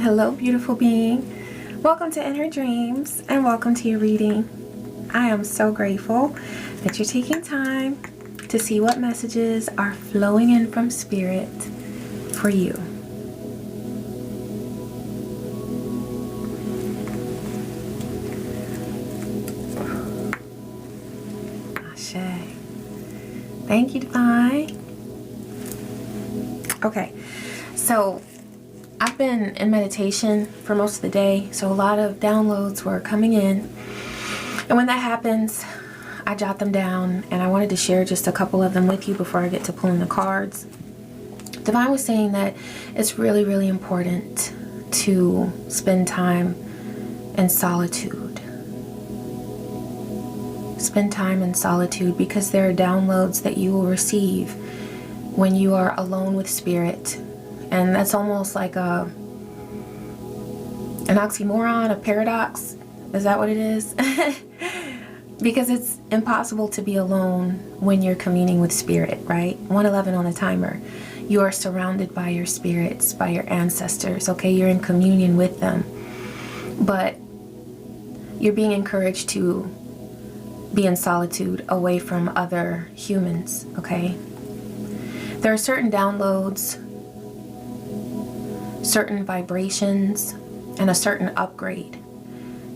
Hello, beautiful being. Welcome to In Her Dreams and welcome to your reading. I am so grateful that you're taking time to see what messages are flowing in from Spirit for you. Ashe. Thank you, Divine. Okay, so I've been in meditation for most of the day, so a lot of downloads were coming in. And when that happens, I jot them down, and I wanted to share just a couple of them with you before I get to pulling the cards. Divine was saying that it's really, really important to spend time in solitude. Spend time in solitude because there are downloads that you will receive when you are alone with Spirit. And that's almost like an oxymoron, a paradox. Is that what it is? Because it's impossible to be alone when you're communing with Spirit, right? 111 on the timer. You are surrounded by your spirits, by your ancestors, okay? You're in communion with them. But you're being encouraged to be in solitude away from other humans, okay? There are certain downloads, certain vibrations, and a certain upgrade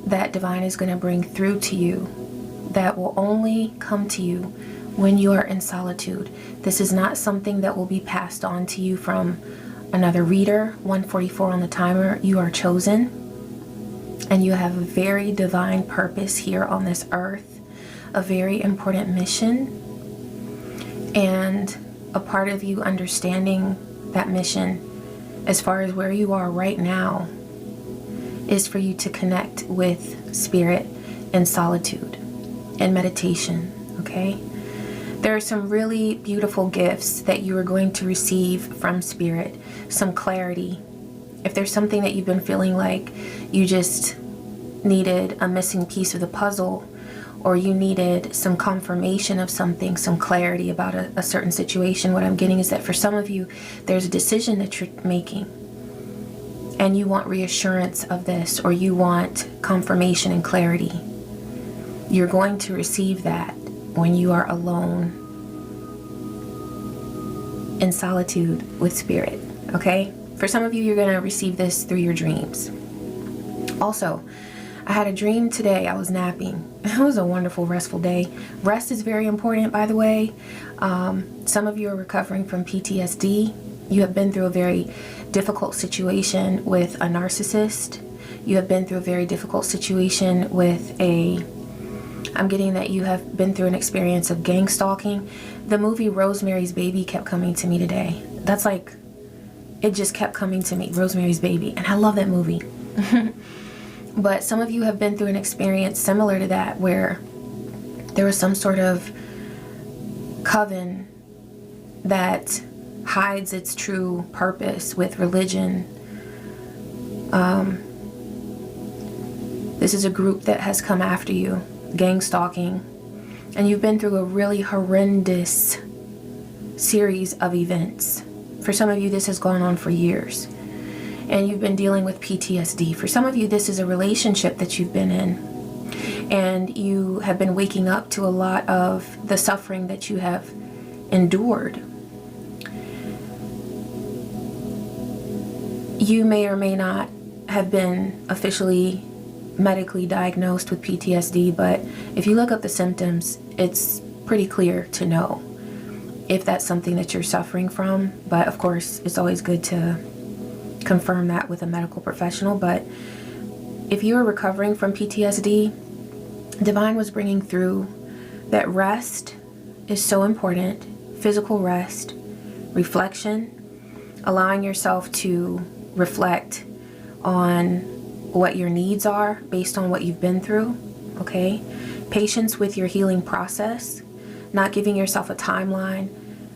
that Divine is going to bring through to you that will only come to you when you are in solitude. This is not something that will be passed on to you from another reader. 144 on the timer. You are chosen, and you have a very divine purpose here on this earth, a very important mission, and a part of you understanding that mission as far as where you are right now is for you to connect with Spirit in solitude and meditation, okay? There are some really beautiful gifts that you are going to receive from Spirit, some clarity. If there's something that you've been feeling like you just needed a missing piece of the puzzle, or you needed some confirmation of something, some clarity about a certain situation, what I'm getting is that for some of you, there's a decision that you're making and you want reassurance of this, or you want confirmation and clarity. You're going to receive that when you are alone in solitude with Spirit, okay? For some of you, you're going to receive this through your dreams. Also, I had a dream today. I was napping. It was a wonderful, restful day. Rest is very important, by the way. Some of you are recovering from PTSD. You have been through a very difficult situation with a narcissist. You have been through a very difficult situation with I'm getting that you have been through an experience of gang stalking. The movie Rosemary's Baby kept coming to me today. That's like, it just kept coming to me, Rosemary's Baby. And I love that movie. But some of you have been through an experience similar to that, where there was some sort of coven that hides its true purpose with religion. This is a group that has come after you, gang stalking, and you've been through a really horrendous series of events. For some of you, this has gone on for years. And you've been dealing with PTSD. For some of you, this is a relationship that you've been in, and you have been waking up to a lot of the suffering that you have endured. You may or may not have been officially medically diagnosed with PTSD, but if you look up the symptoms, it's pretty clear to know if that's something that you're suffering from. But of course, it's always good to confirm that with a medical professional. But if you're recovering from PTSD, Divine was bringing through that rest is so important. Physical rest, reflection, allowing yourself to reflect on what your needs are based on what you've been through, okay? Patience with your healing process, not giving yourself a timeline,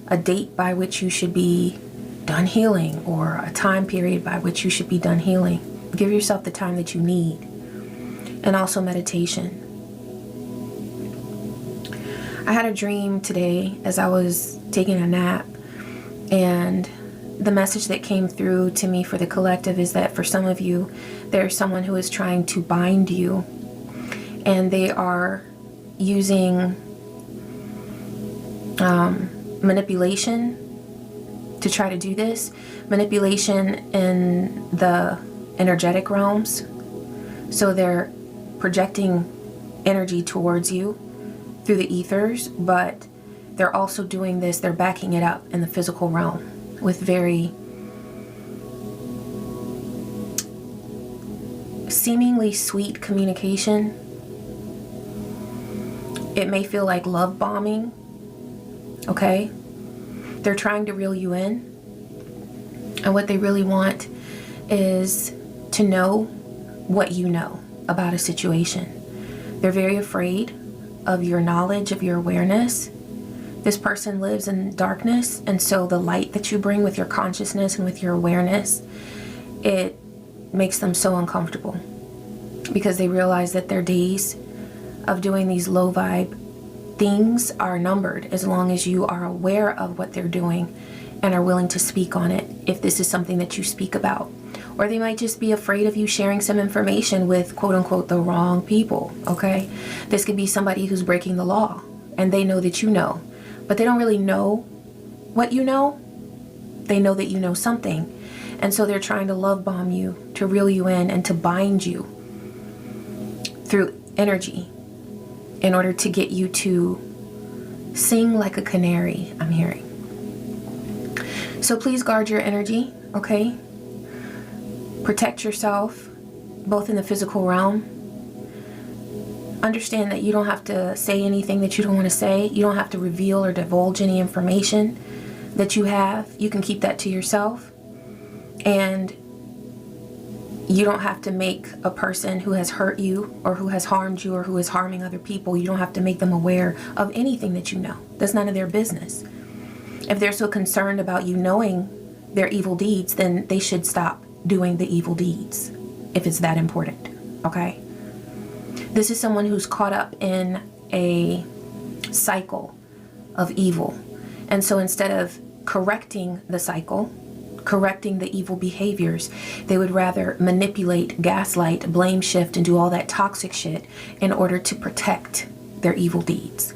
a date by which you should be done healing, or a time period by which you should be done healing. Give yourself the time that you need. And also meditation. I had a dream today as I was taking a nap, and the message that came through to me for the collective is that for some of you, there's someone who is trying to bind you, and they are using manipulation to try to do this. Manipulation in the energetic realms. So they're projecting energy towards you through the ethers, but they're also doing this, they're backing it up in the physical realm with very seemingly sweet communication. It may feel like love bombing, okay? They're trying to reel you in, and what they really want is to know what you know about a situation. They're very afraid of your knowledge, of your awareness. This person lives in darkness, and so the light that you bring with your consciousness and with your awareness, it makes them so uncomfortable because they realize that their days of doing these low vibe things are numbered as long as you are aware of what they're doing and are willing to speak on it if this is something that you speak about. Or they might just be afraid of you sharing some information with quote unquote the wrong people, okay? This could be somebody who's breaking the law and they know that you know, but they don't really know what you know. They know that you know something. And so they're trying to love bomb you, to reel you in and to bind you through energy in order to get you to sing like a canary, I'm hearing. So please guard your energy, okay? Protect yourself, both in the physical realm. Understand that you don't have to say anything that you don't want to say. You don't have to reveal or divulge any information that you have. You can keep that to yourself. And you don't have to make a person who has hurt you or who has harmed you or who is harming other people, you don't have to make them aware of anything that you know. That's none of their business. If they're so concerned about you knowing their evil deeds, then they should stop doing the evil deeds if it's that important, okay? This is someone who's caught up in a cycle of evil. And so instead of correcting the cycle, correcting the evil behaviors, they would rather manipulate, gaslight, blame shift, and do all that toxic shit in order to protect their evil deeds.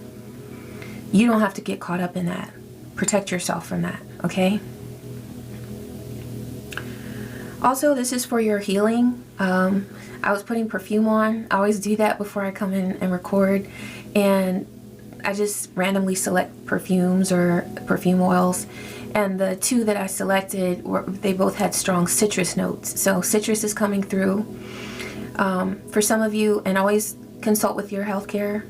You don't have to get caught up in that. Protect yourself from that, okay? Also, this is for your healing. I was putting perfume on. I always do that before I come in and record. And I just randomly select perfumes or perfume oils. And the two that I selected, they both had strong citrus notes. So citrus is coming through. For some of you, and always consult with your healthcare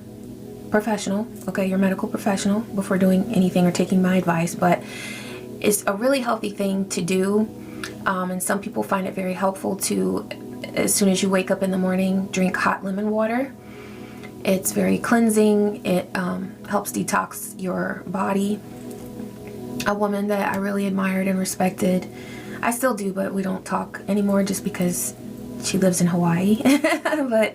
professional, okay, your medical professional, before doing anything or taking my advice. But it's a really healthy thing to do. And some people find it very helpful to, as soon as you wake up in the morning, drink hot lemon water. It's very cleansing. It helps detox your body. A woman that I really admired and respected, I still do, but we don't talk anymore just because she lives in Hawaii. But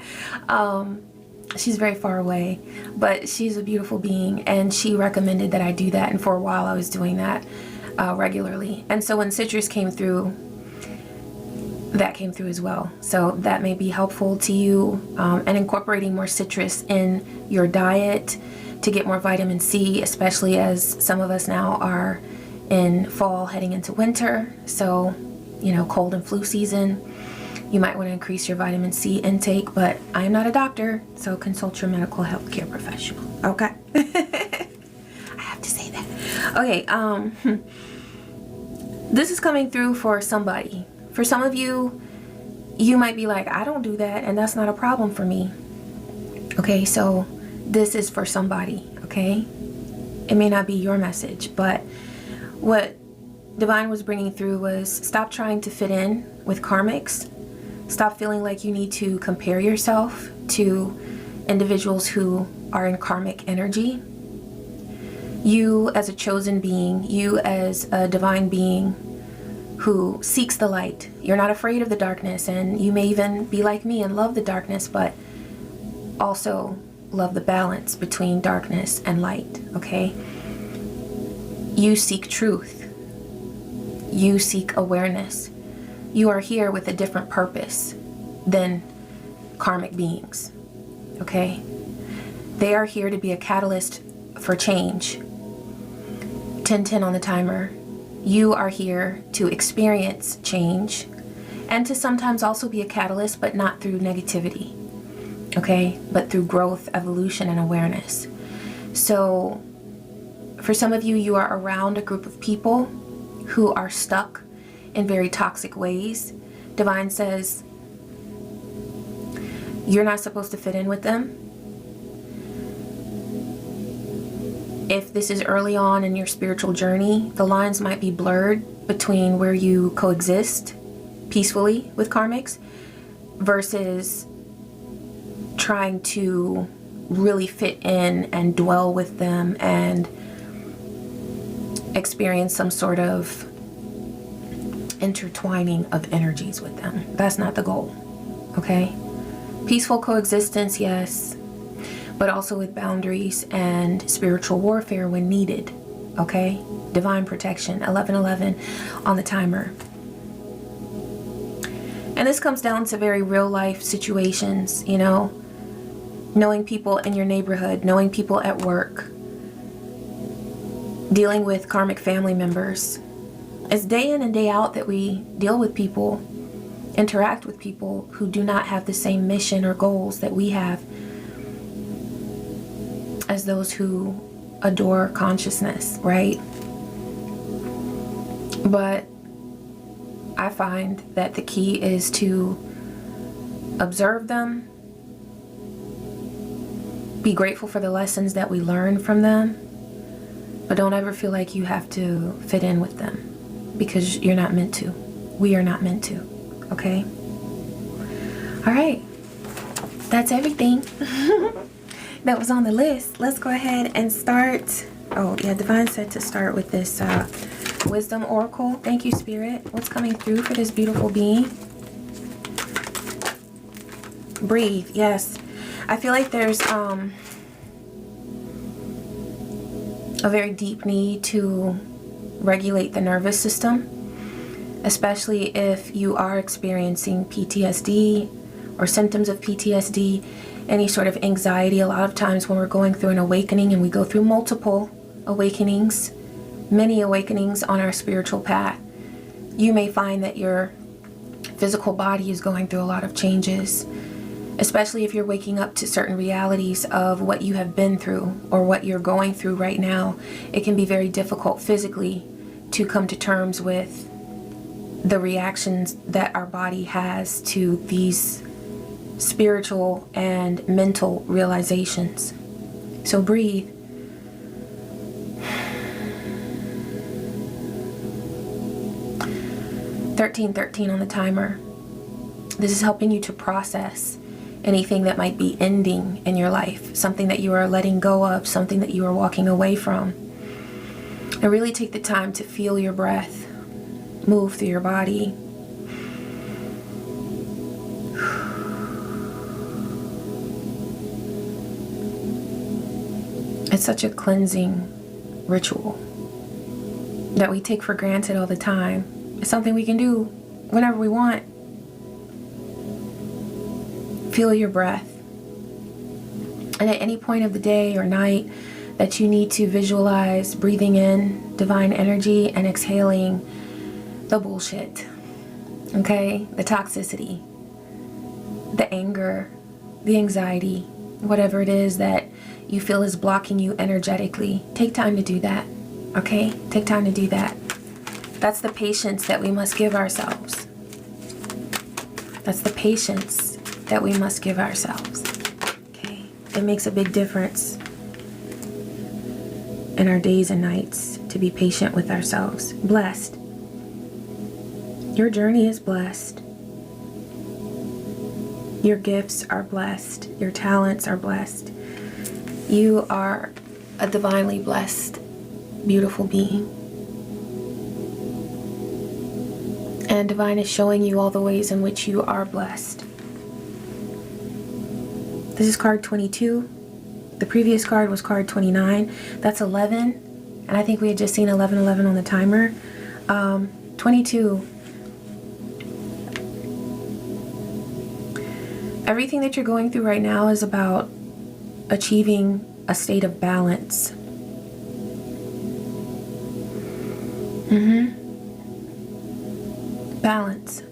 she's very far away, but she's a beautiful being, and she recommended that I do that, and for a while I was doing that regularly. And so when citrus came through, that came through as well. So that may be helpful to you, and incorporating more citrus in your diet to get more vitamin C, especially as some of us now are in fall heading into winter. So, you know, cold and flu season, you might want to increase your vitamin C intake, but I am not a doctor, so consult your medical health care professional, okay? I have to say that. Okay, this is coming through for somebody. For some of you, you might be like, I don't do that, and that's not a problem for me. Okay, so this is for somebody, okay? It may not be your message, but what Divine was bringing through was stop trying to fit in with karmics. Stop feeling like you need to compare yourself to individuals who are in karmic energy. You as a chosen being, you as a divine being who seeks the light. You're not afraid of the darkness, and you may even be like me and love the darkness, but also love the balance between darkness and light, okay? You seek truth. you seek awareness. You are here with a different purpose than karmic beings, okay? They are here to be a catalyst for change. 10:10 on the timer. You are here to experience change and to sometimes also be a catalyst, but not through negativity, okay? But through growth, evolution, and awareness. So for some of you, you are around a group of people who are stuck in very toxic ways. Divine says you're not supposed to fit in with them. If this is early on in your spiritual journey, the lines might be blurred between where you coexist peacefully with karmics versus trying to really fit in and dwell with them and experience some sort of intertwining of energies with them. That's not the goal, okay? Peaceful coexistence, yes, but also with boundaries and spiritual warfare when needed, okay? Divine protection, 11:11 on the timer. And this comes down to very real life situations, you know, knowing people in your neighborhood, knowing people at work, dealing with karmic family members. It's day in and day out that we deal with people, interact with people who do not have the same mission or goals that we have as those who adore consciousness, right? But I find that the key is to observe them, be grateful for the lessons that we learn from them, but don't ever feel like you have to fit in with them because you're not meant to. We are not meant to, okay? All right, that's everything that was on the list. Let's go ahead and start. Oh yeah, Divine said to start with this Wisdom Oracle. Thank you, Spirit. What's coming through for this beautiful being? Breathe. Yes. I feel like there's a very deep need to regulate the nervous system, especially if you are experiencing PTSD or symptoms of PTSD, any sort of anxiety. A lot of times when we're going through an awakening, and we go through multiple awakenings, many awakenings on our spiritual path, you may find that your physical body is going through a lot of changes, especially if you're waking up to certain realities of what you have been through or what you're going through right now. It can be very difficult physically to come to terms with the reactions that our body has to these spiritual and mental realizations. So breathe. (13:13) on the timer. This is helping you to process anything that might be ending in your life, something that you are letting go of, something that you are walking away from. And really take the time to feel your breath move through your body. It's such a cleansing ritual that we take for granted all the time. It's something we can do whenever we want. Feel your breath. And at any point of the day or night that you need to visualize breathing in divine energy and exhaling the bullshit, okay? The toxicity, the anger, the anxiety, whatever it is that you feel is blocking you energetically, take time to do that, okay? Take time to do that. That's the patience that we must give ourselves. That's the patience that we must give ourselves, okay? It makes a big difference in our days and nights to be patient with ourselves. Blessed. Your journey is blessed. Your gifts are blessed. Your talents are blessed. You are a divinely blessed, beautiful being. And Divine is showing you all the ways in which you are blessed. This is card 22. The previous card was card 29. That's 11. And I think we had just seen 11:11 on the timer. 22. Everything that you're going through right now is about achieving a state of balance. Balance.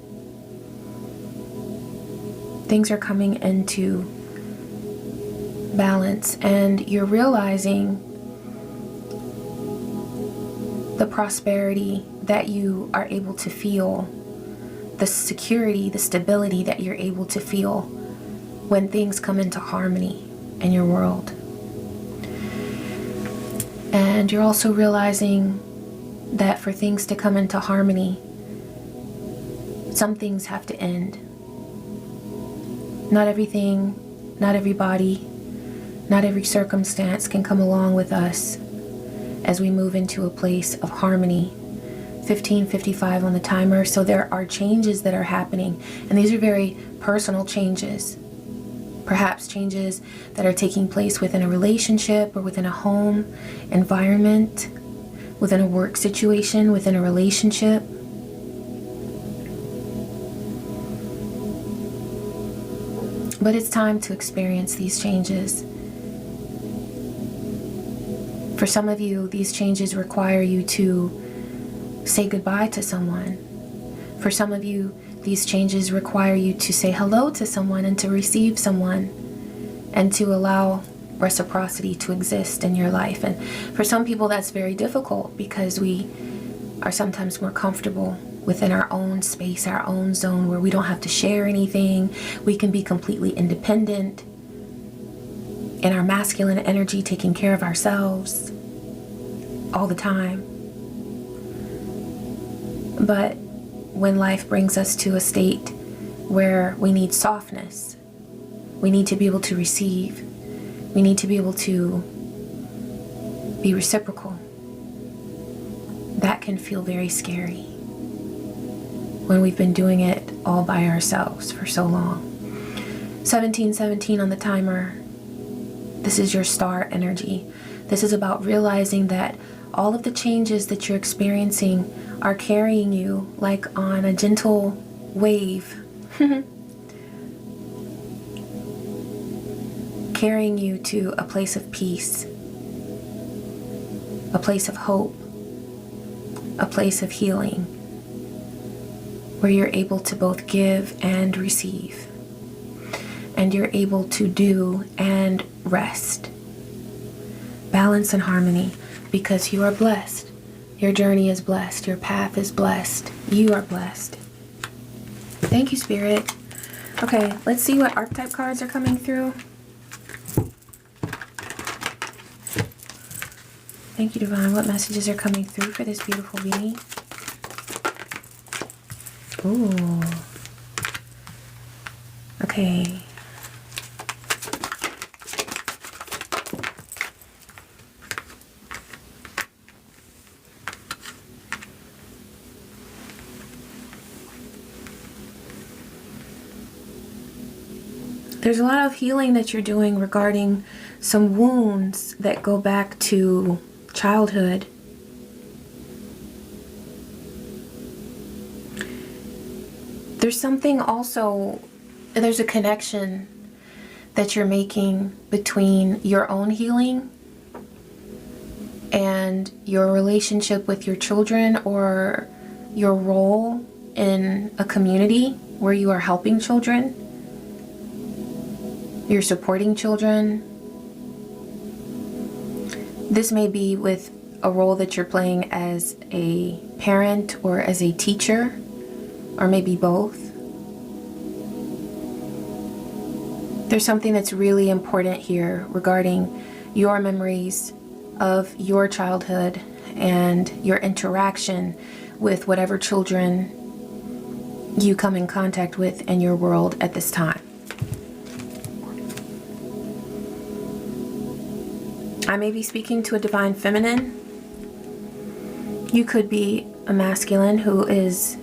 Things are coming into balance, and you're realizing the prosperity that you are able to feel, the security, the stability that you're able to feel when things come into harmony in your world. And you're also realizing that for things to come into harmony, some things have to end. Not everything, not everybody, not every circumstance can come along with us as we move into a place of harmony. 15:55 on the timer. So there are changes that are happening, and these are very personal changes. Perhaps changes that are taking place within a relationship or within a home environment, within a work situation, within a relationship. But it's time to experience these changes. For some of you, these changes require you to say goodbye to someone. For some of you, these changes require you to say hello to someone and to receive someone and to allow reciprocity to exist in your life. And for some people, that's very difficult because we are sometimes more comfortable within our own space, our own zone, where we don't have to share anything. We can be completely independent in our masculine energy, taking care of ourselves all the time. But when life brings us to a state where we need softness, we need to be able to receive, we need to be able to be reciprocal, that can feel very scary when we've been doing it all by ourselves for so long. 17:17 on the timer. This is your star energy. This is about realizing that all of the changes that you're experiencing are carrying you like on a gentle wave. Carrying you to a place of peace, a place of hope, a place of healing, where you're able to both give and receive, and you're able to do and rest. Balance and harmony, because you are blessed. Your journey is blessed. Your path is blessed. You are blessed. Thank you, Spirit. Okay, let's see what archetype cards are coming through. Thank you, Divine. What messages are coming through for this beautiful being? Ooh. Okay. There's a lot of healing that you're doing regarding some wounds that go back to childhood. There's something also, there's a connection that you're making between your own healing and your relationship with your children, or your role in a community where you are helping children. You're supporting children. This may be with a role that you're playing as a parent or as a teacher, or maybe both. There's something that's really important here regarding your memories of your childhood and your interaction with whatever children you come in contact with in your world at this time. I may be speaking to a divine feminine. You could be a masculine who is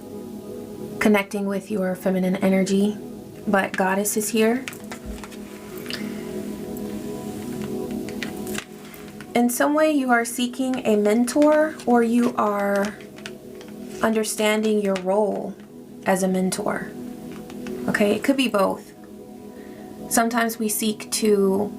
connecting with your feminine energy, but Goddess is here. In some way you are seeking a mentor, or you are understanding your role as a mentor. Okay, it could be both. Sometimes we seek to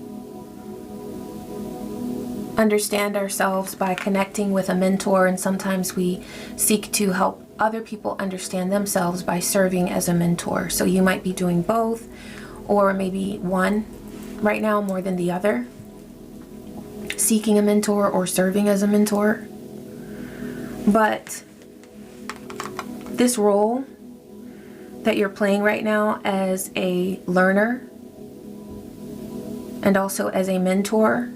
understand ourselves by connecting with a mentor, and sometimes we seek to help other people understand themselves by serving as a mentor. So you might be doing both, or maybe one right now more than the other, seeking a mentor or serving as a mentor. But this role that you're playing right now as a learner and also as a mentor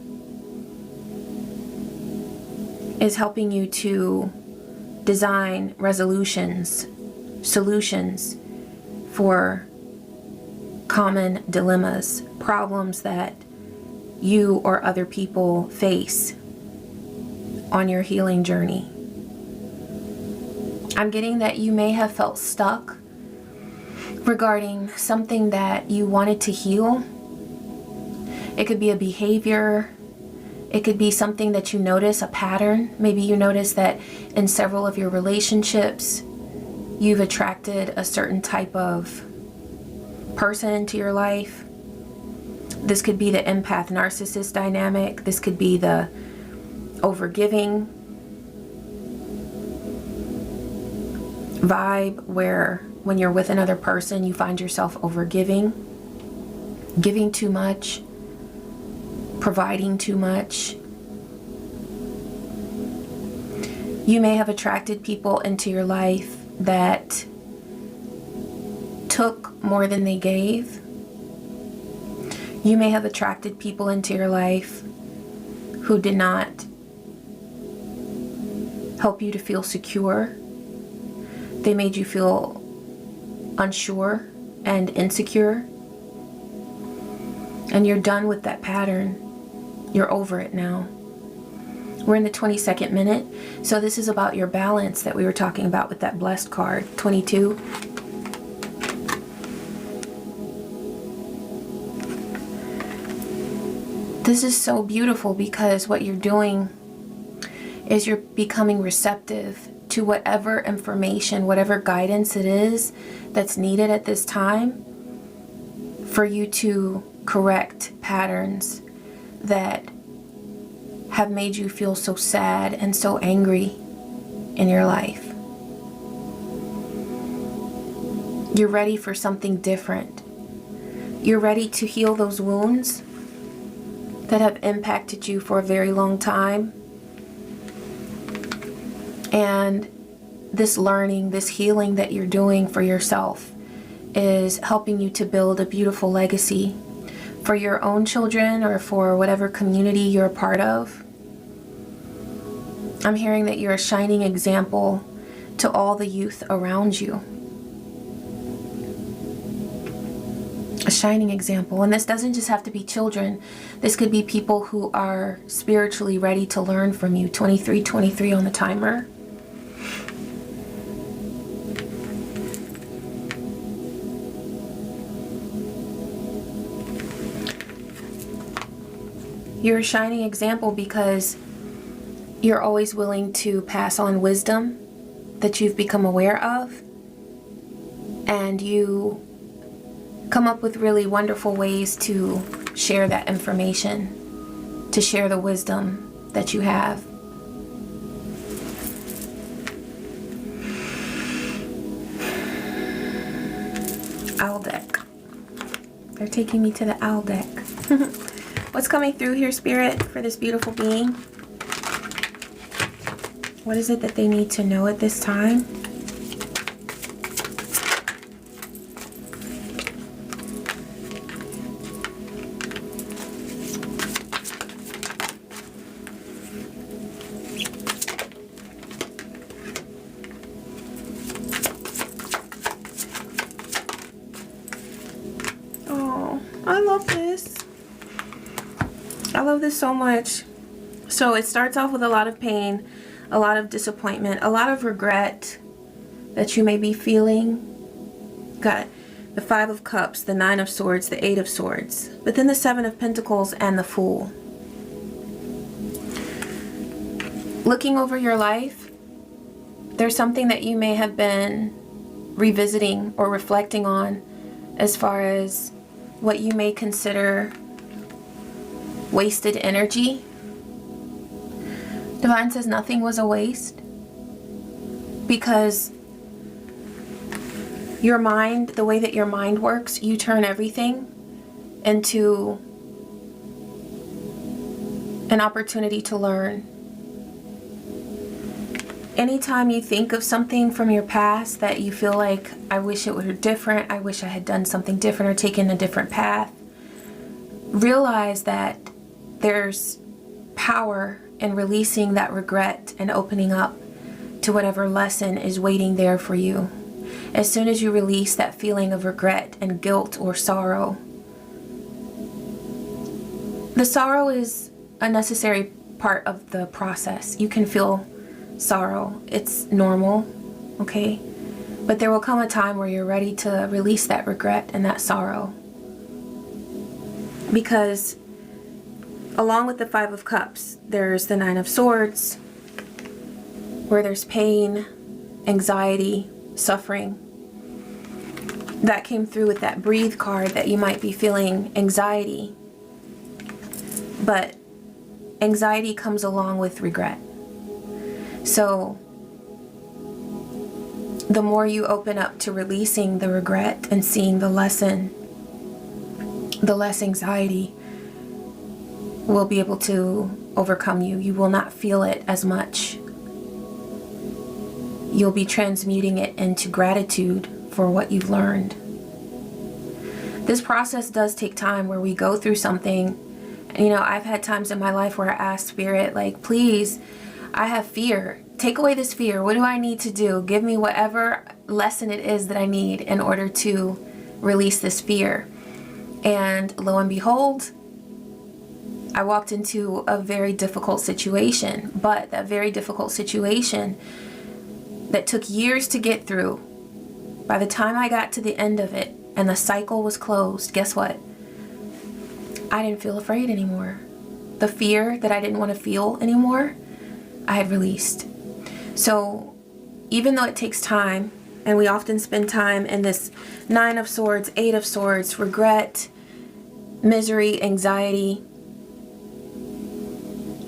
is helping you to design resolutions, solutions for common dilemmas, problems that you or other people face on your healing journey. I'm getting that you may have felt stuck regarding something that you wanted to heal. It could be a behavior. It could be something that you notice, a pattern. Maybe you notice that in several of your relationships, you've attracted a certain type of person into your life. This could be the empath narcissist dynamic. This could be the overgiving vibe, where when you're with another person, you find yourself overgiving, giving too much, providing too much. You may have attracted people into your life that took more than they gave. You may have attracted people into your life who did not help you to feel secure. They made you feel unsure and insecure. And you're done with that pattern. You're over it now. We're in the 22nd minute. So this is about your balance that we were talking about with that blessed card, 22. This is so beautiful because what you're doing is you're becoming receptive to whatever information, whatever guidance it is that's needed at this time for you to correct patterns that have made you feel so sad and so angry in your life. You're ready for something different. You're ready to heal those wounds that have impacted you for a very long time. And this learning, this healing that you're doing for yourself is helping you to build a beautiful legacy for your own children or for whatever community you're a part of. I'm hearing that you're a shining example to all the youth around you. A shining example. And this doesn't just have to be children. This could be people who are spiritually ready to learn from you. 2323 on the timer. You're a shining example because you're always willing to pass on wisdom that you've become aware of, and you come up with really wonderful ways to share that information, to share the wisdom that you have. Owl deck. They're taking me to the owl deck. What's coming through here, Spirit, for this beautiful being? What is it that they need to know at this time? Oh, I love this. I love this so much. So it starts off with a lot of pain, a lot of disappointment, a lot of regret that you may be feeling. Got the 5 of Cups, the 9 of Swords, the 8 of Swords, but then the 7 of Pentacles and the Fool. Looking over your life, there's something that you may have been revisiting or reflecting on as far as what you may consider wasted energy. Divine says nothing was a waste, because your mind, the way that your mind works, you turn everything into an opportunity to learn. Anytime you think of something from your past that you feel like, I wish it were different, I wish I had done something different or taken a different path, realize that there's power in releasing that regret and opening up to whatever lesson is waiting there for you. As soon as you release that feeling of regret and guilt or sorrow, the sorrow is a necessary part of the process. You can feel sorrow. It's normal, okay? But there will come a time where you're ready to release that regret and that sorrow. Because along with the Five of Cups, there's the Nine of Swords, where there's pain, anxiety, suffering. That came through with that Breathe card, that you might be feeling anxiety. But anxiety comes along with regret. So the more you open up to releasing the regret and seeing the lesson, the less anxiety will be able to overcome you. You will not feel it as much. You'll be transmuting it into gratitude for what you've learned. This process does take time, where we go through something. You know, I've had times in my life where I ask Spirit, like, please, I have fear. Take away this fear. What do I need to do? Give me whatever lesson it is that I need in order to release this fear. And lo and behold, I walked into a very difficult situation. But that very difficult situation that took years to get through, by the time I got to the end of it and the cycle was closed, guess what? I didn't feel afraid anymore. The fear that I didn't want to feel anymore, I had released. So even though it takes time, and we often spend time in this Nine of Swords, Eight of Swords, regret, misery, anxiety,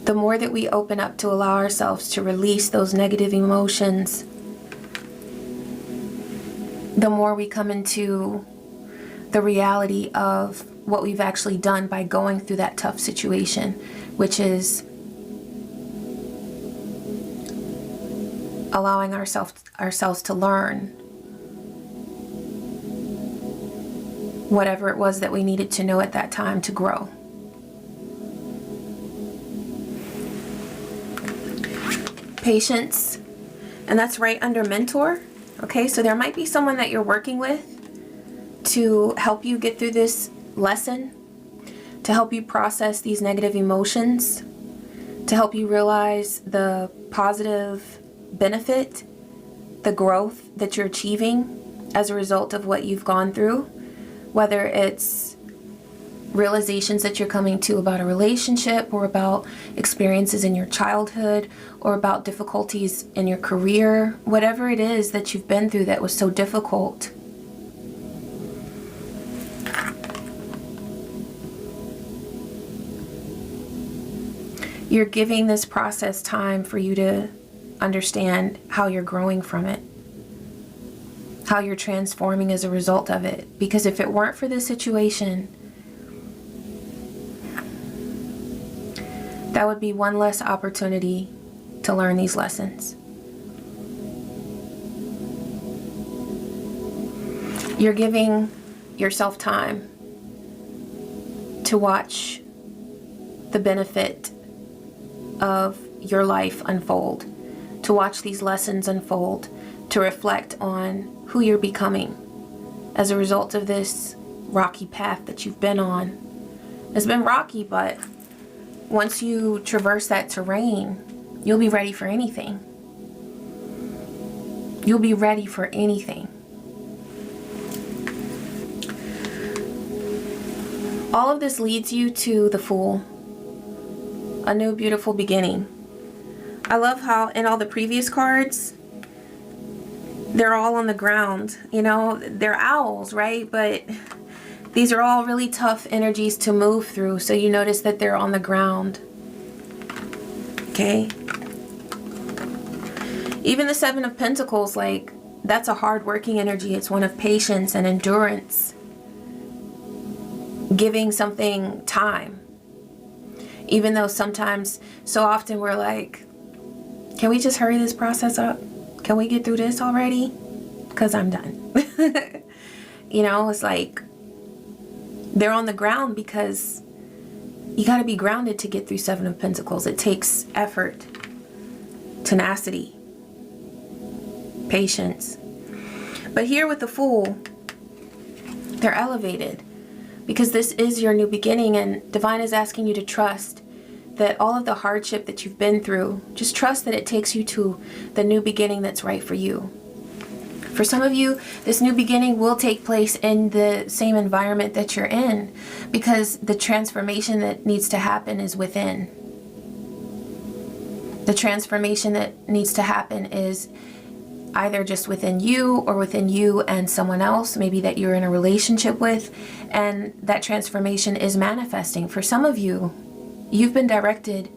the more that we open up to allow ourselves to release those negative emotions, the more we come into the reality of what we've actually done by going through that tough situation, which is allowing ourselves to learn whatever it was that we needed to know at that time to grow. Patience, and that's right under mentor. Okay, so there might be someone that you're working with to help you get through this lesson, to help you process these negative emotions, to help you realize the positive benefit, the growth that you're achieving as a result of what you've gone through, whether it's realizations that you're coming to about a relationship, or about experiences in your childhood, or about difficulties in your career, whatever it is that you've been through that was so difficult. You're giving this process time for you to understand how you're growing from it, how you're transforming as a result of it. Because if it weren't for this situation, that would be one less opportunity to learn these lessons. You're giving yourself time to watch the benefit of your life unfold, to watch these lessons unfold, to reflect on who you're becoming as a result of this rocky path that you've been on. It's been rocky, but once you traverse that terrain, you'll be ready for anything. You'll be ready for anything. All of this leads you to the Fool, a new beautiful beginning. I love how in all the previous cards, they're all on the ground. You know, they're owls, right? But these are all really tough energies to move through. So you notice that they're on the ground. Okay. Even the Seven of Pentacles, like, that's a hard-working energy. It's one of patience and endurance. Giving something time. Even though sometimes, so often we're like, can we just hurry this process up? Can we get through this already? Because I'm done. You know, it's like they're on the ground because you got to be grounded to get through Seven of Pentacles. It takes effort, tenacity, patience. But here with the Fool, they're elevated because this is your new beginning, and Divine is asking you to trust that all of the hardship that you've been through, just trust that it takes you to the new beginning that's right for you. For some of you, this new beginning will take place in the same environment that you're in, because the transformation that needs to happen is within. The transformation that needs to happen is either just within you or within you and someone else, maybe that you're in a relationship with, and that transformation is manifesting. For some of you, you've been directed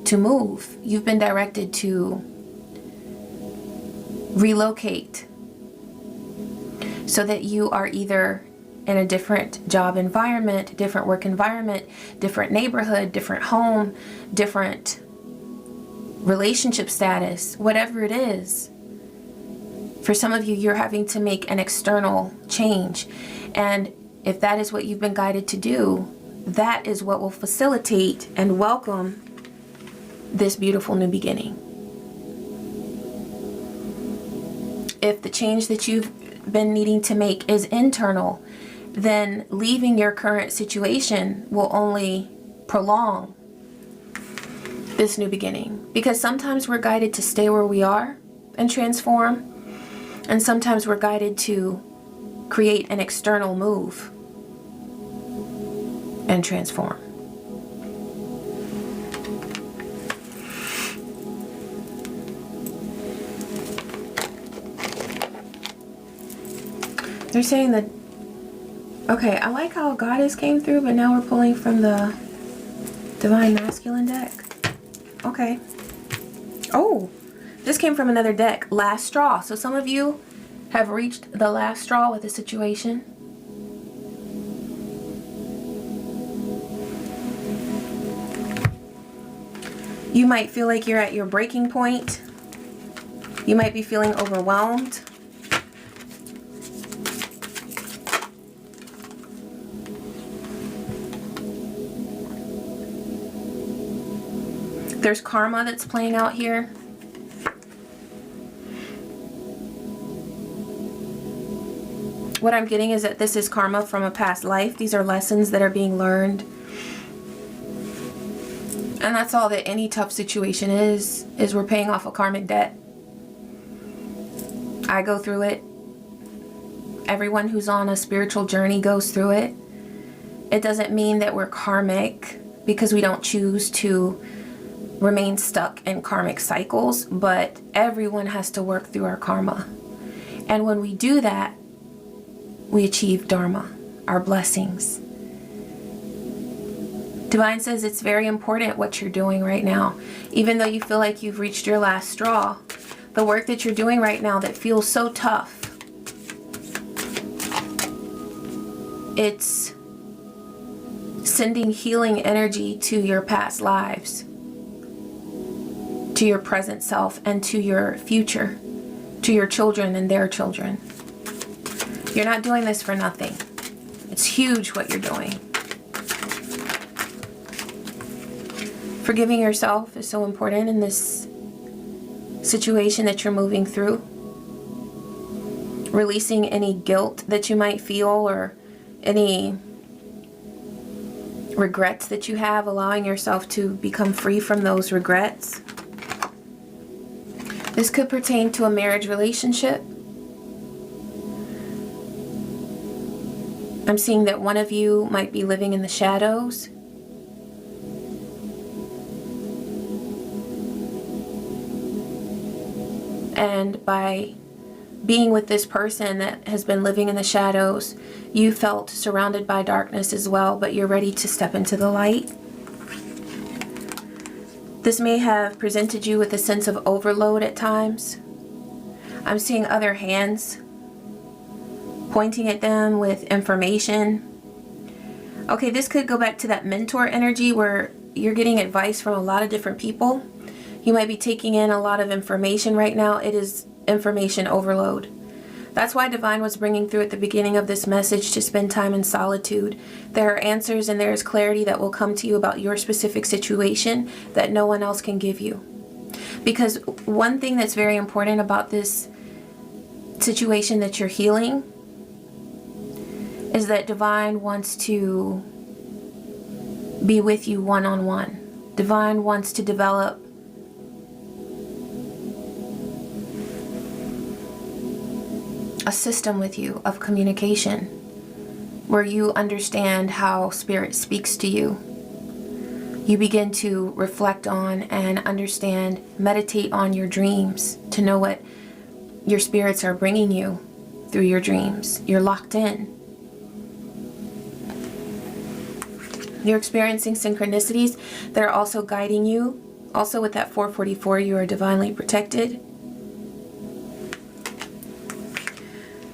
to move. You've been directed to relocate so that you are either in a different job environment, different work environment, different neighborhood, different home, different relationship status, whatever it is. For some of you, you're having to make an external change. And if that is what you've been guided to do, that is what will facilitate and welcome this beautiful new beginning. If the change that you've been needing to make is internal, then leaving your current situation will only prolong this new beginning. Because sometimes we're guided to stay where we are and transform, and sometimes we're guided to create an external move and transform. They're saying that, okay, I like how Goddess came through, but now we're pulling from the Divine Masculine deck. Okay. Oh, this came from another deck, Last Straw. So some of you have reached the last straw with a situation. You might feel like you're at your breaking point. You might be feeling overwhelmed. There's karma that's playing out here. What I'm getting is that this is karma from a past life. These are lessons that are being learned. And that's all that any tough situation is we're paying off a karmic debt. I go through it. Everyone who's on a spiritual journey goes through it. It doesn't mean that we're karmic because we don't choose to remain stuck in karmic cycles, but everyone has to work through our karma. And when we do that, we achieve dharma, our blessings. Divine says it's very important what you're doing right now. Even though you feel like you've reached your last straw, the work that you're doing right now that feels so tough, it's sending healing energy to your past lives, to your present self, and to your future, to your children and their children. You're not doing this for nothing. It's huge what you're doing. Forgiving yourself is so important in this situation that you're moving through. Releasing any guilt that you might feel or any regrets that you have, allowing yourself to become free from those regrets. This could pertain to a marriage relationship. I'm seeing that one of you might be living in the shadows. And by being with this person that has been living in the shadows, you felt surrounded by darkness as well, but you're ready to step into the light. This may have presented you with a sense of overload at times. I'm seeing other hands pointing at them with information. Okay, this could go back to that mentor energy where you're getting advice from a lot of different people. You might be taking in a lot of information right now. It is information overload. That's why Divine was bringing through at the beginning of this message to spend time in solitude. There are answers and there is clarity that will come to you about your specific situation that no one else can give you. Because one thing that's very important about this situation that you're healing is that Divine wants to be with you one-on-one. Divine wants to develop a system with you of communication where you understand how Spirit speaks to you. You begin to reflect on and understand, meditate on your dreams to know what your spirits are bringing you through your dreams. You're locked in. You're experiencing synchronicities that are also guiding you. Also with that 444, you are divinely protected.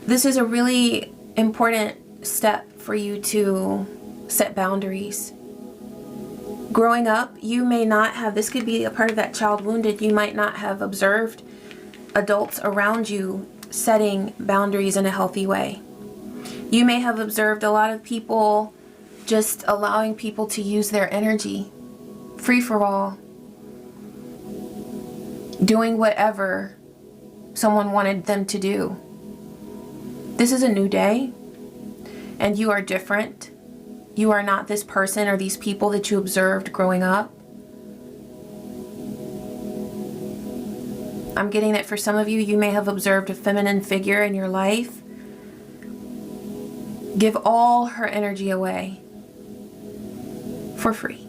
This is a really important step for you to set boundaries. Growing up, you may not have, this could be a part of that child wounded, you might not have observed adults around you setting boundaries in a healthy way. You may have observed a lot of people just allowing people to use their energy, free for all, doing whatever someone wanted them to do. This is a new day, and you are different. You are not this person or these people that you observed growing up. I'm getting that for some of you, you may have observed a feminine figure in your life. Give all her energy away for free.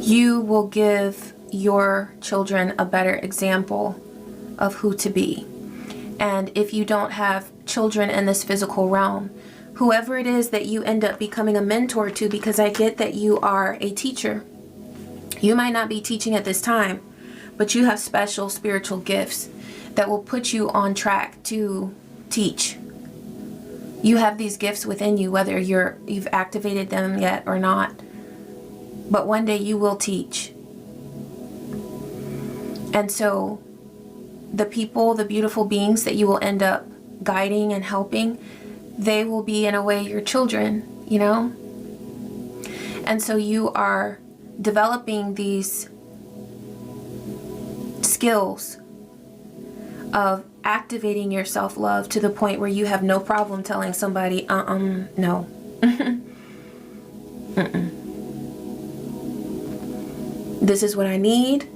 You will give your children a better example of who to be. And if you don't have children in this physical realm, whoever it is that you end up becoming a mentor to, because I get that you are a teacher. You might not be teaching at this time, but you have special spiritual gifts that will put you on track to teach. You have these gifts within you, whether you've activated them yet or not. But one day you will teach. And so the people, the beautiful beings that you will end up guiding and helping, they will be in a way your children, you know? And so you are developing these skills of activating your self-love to the point where you have no problem telling somebody, no. This is what I need,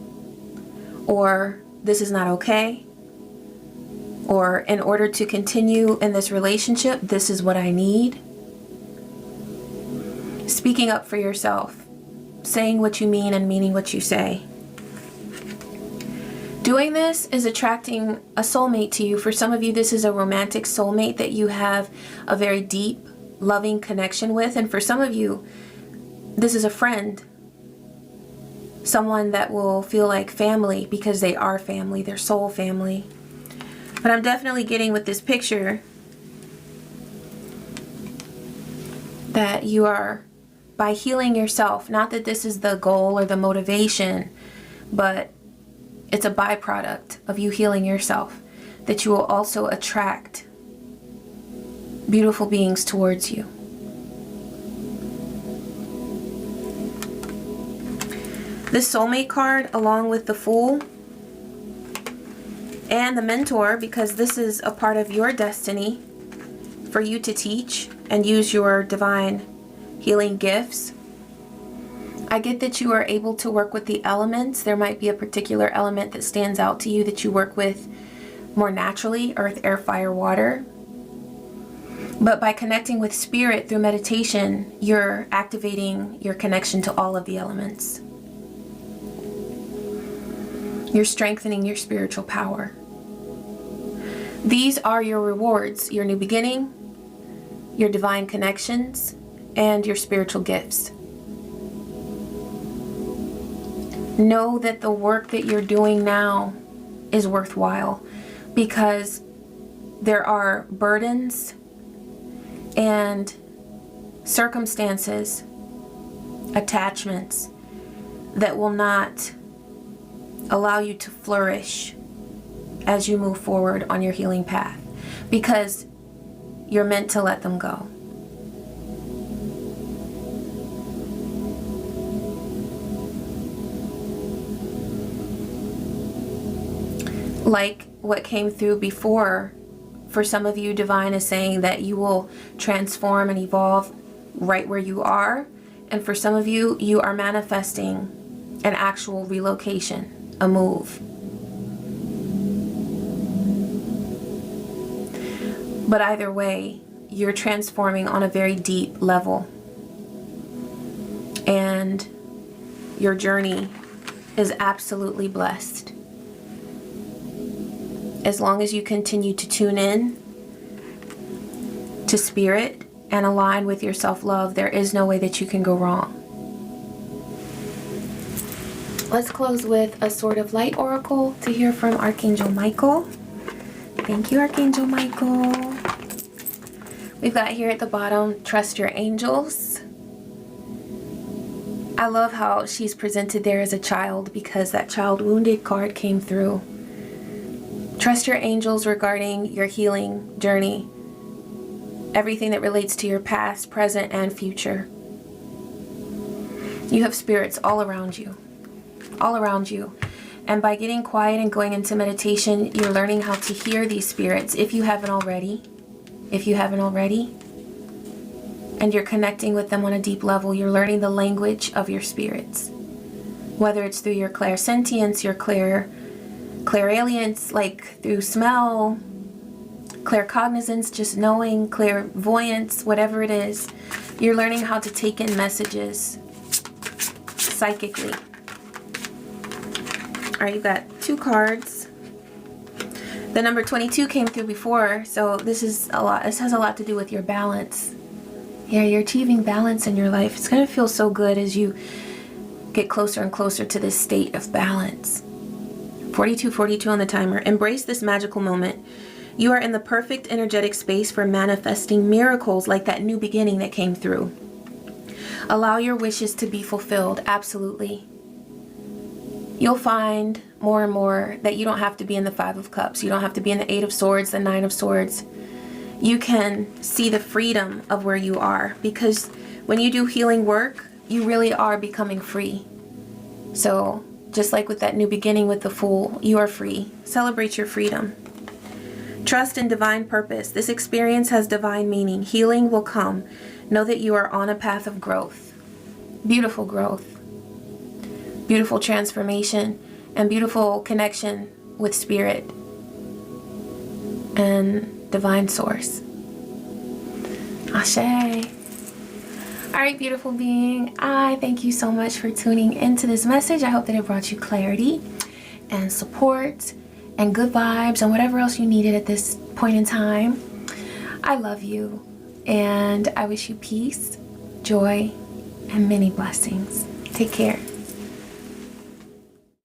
or this is not okay, or in order to continue in this relationship, this is what I need. Speaking up for yourself, saying what you mean and meaning what you say. Doing this is attracting a soulmate to you. For some of you, this is a romantic soulmate that you have a very deep, loving connection with. And for some of you, this is a friend. Someone that will feel like family because they are family, they're soul family. But I'm definitely getting with this picture that you are, by healing yourself, not that this is the goal or the motivation, but it's a byproduct of you healing yourself, that you will also attract beautiful beings towards you. This soulmate card, along with the Fool and the Mentor, because this is a part of your destiny for you to teach and use your divine healing gifts. I get that you are able to work with the elements. There might be a particular element that stands out to you that you work with more naturally, earth, air, fire, water. But by connecting with spirit through meditation, you're activating your connection to all of the elements. You're strengthening your spiritual power. These are your rewards, your new beginning, your divine connections, and your spiritual gifts. Know that the work that you're doing now is worthwhile, because there are burdens and circumstances, attachments that will not allow you to flourish as you move forward on your healing path, because you're meant to let them go. Like what came through before, for some of you, Divine is saying that you will transform and evolve right where you are. And for some of you, you are manifesting an actual relocation, a move. But either way, you're transforming on a very deep level. And your journey is absolutely blessed. As long as you continue to tune in to spirit and align with your self-love, there is no way that you can go wrong. Let's close with a Sword of Light oracle to hear from Archangel Michael. Thank you, Archangel Michael. We've got here at the bottom, trust your angels. I love how she's presented there as a child, because that child wounded card came through. Trust your angels regarding your healing journey. Everything that relates to your past, present, and future. You have spirits all around you. All around you. And by getting quiet and going into meditation, you're learning how to hear these spirits if you haven't already. If you haven't already. And you're connecting with them on a deep level. You're learning the language of your spirits. Whether it's through your clairsentience, your clairalience, like through smell, claircognizance, just knowing, clairvoyance, whatever it is. You're learning how to take in messages psychically. All right, you've got 2 cards. The number 22 came through before, so this is a lot. This has a lot to do with your balance. Yeah, you're achieving balance in your life. It's going to feel so good as you get closer and closer to this state of balance. 42 on the timer. Embrace this magical moment. You are in the perfect energetic space for manifesting miracles like that new beginning that came through. Allow your wishes to be fulfilled. Absolutely. You'll find more and more that you don't have to be in the 5 of Cups. You don't have to be in the 8 of Swords, the 9 of Swords. You can see the freedom of where you are, because when you do healing work, you really are becoming free. So just like with that new beginning with the Fool, you are free. Celebrate your freedom. Trust in divine purpose. This experience has divine meaning. Healing will come. Know that you are on a path of growth. Beautiful growth. Beautiful transformation. And beautiful connection with spirit and divine source. Ashe. Alright, beautiful being, I thank you so much for tuning into this message. I hope that it brought you clarity and support and good vibes and whatever else you needed at this point in time. I love you, and I wish you peace, joy, and many blessings. Take care.